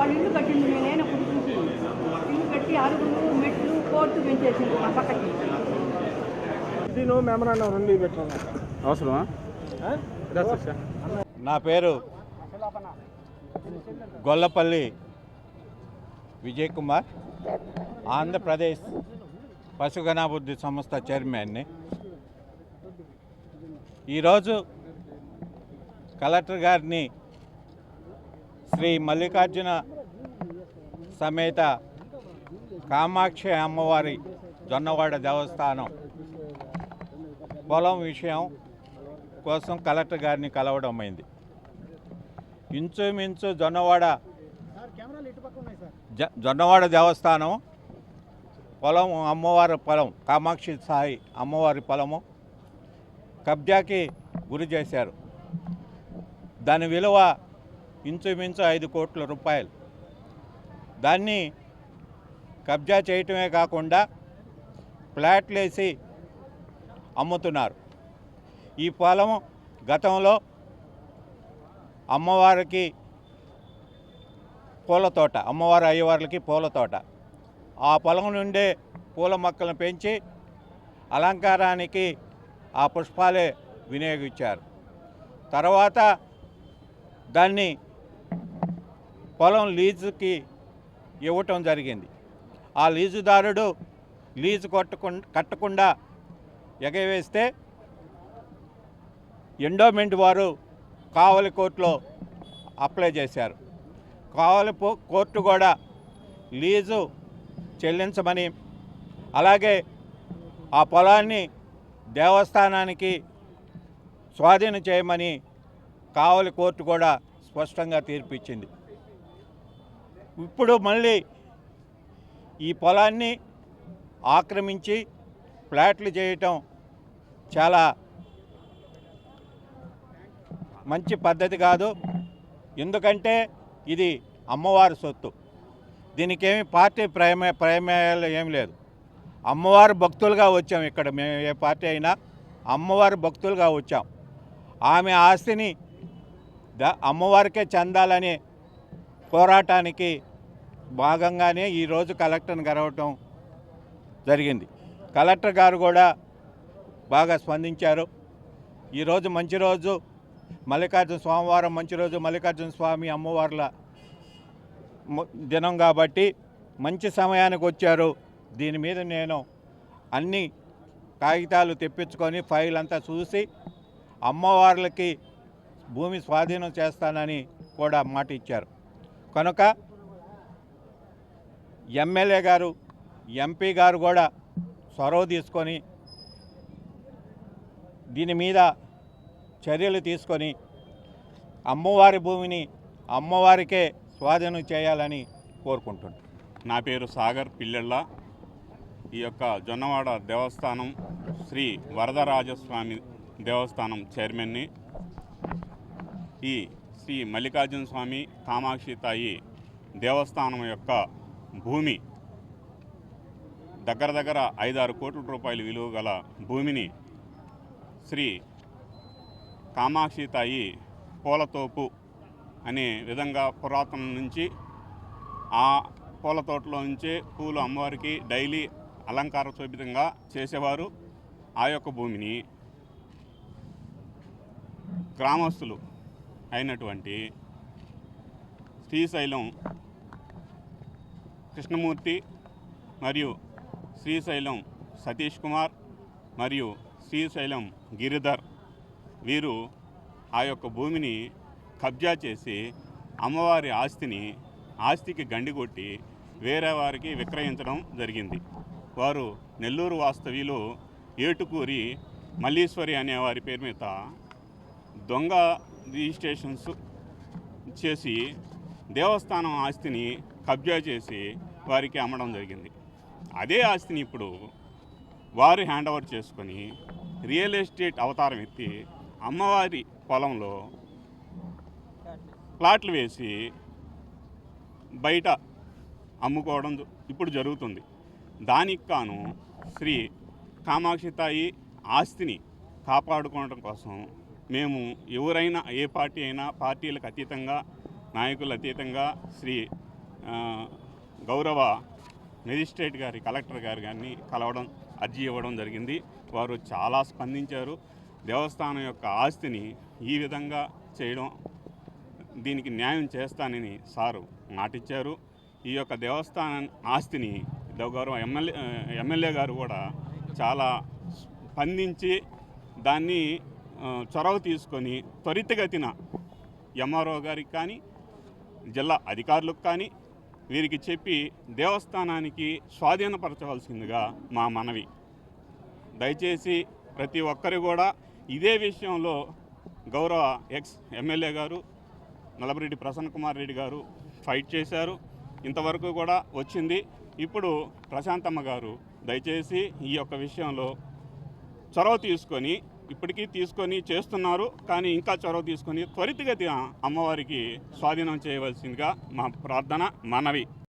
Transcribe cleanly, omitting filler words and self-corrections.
వాళ్ళు ఇల్లు కట్టింది నేనైనా కుటుంబీ ఇల్లు కట్టి అరుగులు మెట్లు కోర్టు పెంచేసింది ఆ పక్కకి. అవసరమా? నా పేరు గొల్లపల్లి విజయ్ కుమార్, ఆంధ్రప్రదేశ్ పశుగణాభివృద్ధి సంస్థ చైర్మన్ని. ఈరోజు కలెక్టర్ గారిని శ్రీ మల్లికార్జున సమేత కామాక్షి అమ్మవారి జొన్నవాడ దేవస్థానం పొలం విషయం కోసం కలెక్టర్ గారిని కలవడం అయింది. ఇంచుమించు జొన్నవాడ దేవస్థానం పొలం, అమ్మవారి పొలం, కామాక్షి సాయి అమ్మవారి పొలము కబ్జాకి గురి చేశారు. దాని విలువ ఇంచుమించు 5 కోట్ల రూపాయలు. దాన్ని కబ్జా చేయటమే కాకుండా ఫ్లాట్లు వేసి అమ్ముతున్నారు. ఈ పొలం గతంలో అమ్మవారికి పూల తోట, అమ్మవారి అయ్యవార్లకి పూల తోట, ఆ పొలం నుండే పూల మొక్కలను పెంచి అలంకారానికి ఆ పుష్పాలే వినియోగించారు. తర్వాత దాన్ని పొలం లీజుకి ఇవ్వటం జరిగింది. ఆ లీజుదారుడు లీజు కట్టకుండా ఎగవేస్తే ఎండోమెంట్ వారు కావలి కోర్టులో అప్లై చేశారు. కావలి కోర్టు కూడా లీజు చెల్లించమని, అలాగే ఆ పొలాన్ని దేవస్థానానికి స్వాధీనం చేయమని కావలి కోర్టు కూడా స్పష్టంగా తీర్పిచ్చింది. ఇప్పుడు మళ్ళీ ఈ పొలాన్ని ఆక్రమించి ఫ్లాట్లు చేయటం చాలా మంచి పద్ధతి కాదు. ఎందుకంటే ఇది అమ్మవారి సొత్తు. దీనికేమి పార్టీ ప్రమేయాలు ఏం లేదు. అమ్మవారి భక్తులుగా వచ్చాం ఇక్కడ. మేము ఏ పార్టీ అయినా అమ్మవారి భక్తులుగా వచ్చాం. ఆమె ఆస్తిని అమ్మవారికే చెందాలనే పోరాటానికి భాగంగానే ఈరోజు కలెక్టర్ని కలవటం జరిగింది. కలెక్టర్ గారు కూడా బాగా స్పందించారు. ఈరోజు మంచి రోజు, మల్లికార్జున స్వామివారం మంచి రోజు, మల్లికార్జున స్వామి అమ్మవార్ల దినం కాబట్టి మంచి సమయానికి వచ్చారు. దీని మీద నేను అన్ని కాగితాలు తెప్పించుకొని ఫైల్ అంతా చూసి అమ్మవార్లకి భూమి స్వాధీనం చేస్తానని కూడా మాట ఇచ్చారు. కనుక ఎమ్మెల్యే గారు, ఎంపీ గారు కూడా చొరవ తీసుకొని దీని మీద చర్యలు తీసుకొని అమ్మవారి భూమిని అమ్మవారికే స్వాధీనం చేయాలని కోరుకుంటున్నాను. నా పేరు సాగర్ పిల్లెళ్ళ. ఈ యొక్క జొన్నవాడ దేవస్థానం శ్రీ వరదరాజస్వామి దేవస్థానం చైర్మన్ని. ఈ శ్రీ మల్లికార్జున స్వామి కామాక్షి తాయి దేవస్థానం యొక్క భూమి దగ్గర 5-6 కోట్ల రూపాయల విలువ గల భూమిని శ్రీ కామాక్షి తాయి పూలతోపు అనే విధంగా పురాతనం నుంచి ఆ పూల తోటలో నుంచే పూలు అమ్మవారికి డైలీ అలంకార శోభితంగా చేసేవారు. ఆ యొక్క భూమిని గ్రామస్తులు అయినటువంటి శ్రీశైలం కృష్ణమూర్తి మరియు శ్రీశైలం సతీష్ కుమార్ మరియు శ్రీశైలం గిరిధర్ వీరు ఆ యొక్క భూమిని కబ్జా చేసి అమ్మవారి ఆస్తికి గండి కొట్టి వేరే వారికి విక్రయించడం జరిగింది. వారు నెల్లూరు వాస్తవ్యులు ఏటుకూరి మల్లీశ్వరి అనే వారి పేరు మీద దొంగ రిజిస్ట్రేషన్స్ చేసి దేవస్థానం ఆస్తిని కబ్జా చేసి వారికి అమ్మడం జరిగింది. అదే ఆస్తిని ఇప్పుడు వారు హ్యాండ్ ఓవర్ చేసుకొని రియల్ ఎస్టేట్ అవతారం ఎత్తి అమ్మవారి పొలంలో ప్లాట్లు వేసి బయట అమ్ముకోవడం ఇప్పుడు జరుగుతుంది. దానికి కాను శ్రీ కామాక్షి తాయి ఆస్తిని కాపాడుకోవడం కోసం మేము ఎవరైనా ఏ పార్టీ అయినా పార్టీలకు అతీతంగా నాయకులు అతీతంగా శ్రీ గౌరవ మెజిస్ట్రేట్ గారి కలెక్టర్ గారు గారిని కలవడం అర్జీ ఇవ్వడం జరిగింది. వారు చాలా స్పందించారు. దేవస్థానం యొక్క ఆస్తిని ఈ విధంగా చేయడం, దీనికి న్యాయం చేస్తానని సారు మాటిచ్చారు. ఈ యొక్క దేవస్థానం ఆస్తిని గౌరవ ఎమ్మెల్యే గారు కూడా చాలా స్పందించి దాన్ని చొరవ తీసుకొని త్వరితగతిన ఎంఆర్ఓ గారికి కానీ జిల్లా అధికారులకు కానీ వీరికి చెప్పి దేవస్థానానికి స్వాధీనపరచవలసిందిగా మా మనవి. దయచేసి ప్రతి ఒక్కరు కూడా ఇదే విషయంలో గౌరవ ఎమ్మెల్యే గారు నల్లబరెడ్డి ప్రసన్న కుమార్ రెడ్డి గారు ఫైట్ చేశారు. ఇంతవరకు కూడా వచ్చింది. ఇప్పుడు ప్రశాంతమ్మ గారు దయచేసి ఈ యొక్క విషయంలో చొరవ తీసుకొని, ఇప్పటికీ తీసుకొని చేస్తున్నారు, కానీ ఇంకా చొరవ తీసుకొని త్వరితగతిన అమ్మవారికి స్వాధీనం చేయవలసిందిగా మా ప్రార్థన, మనవి.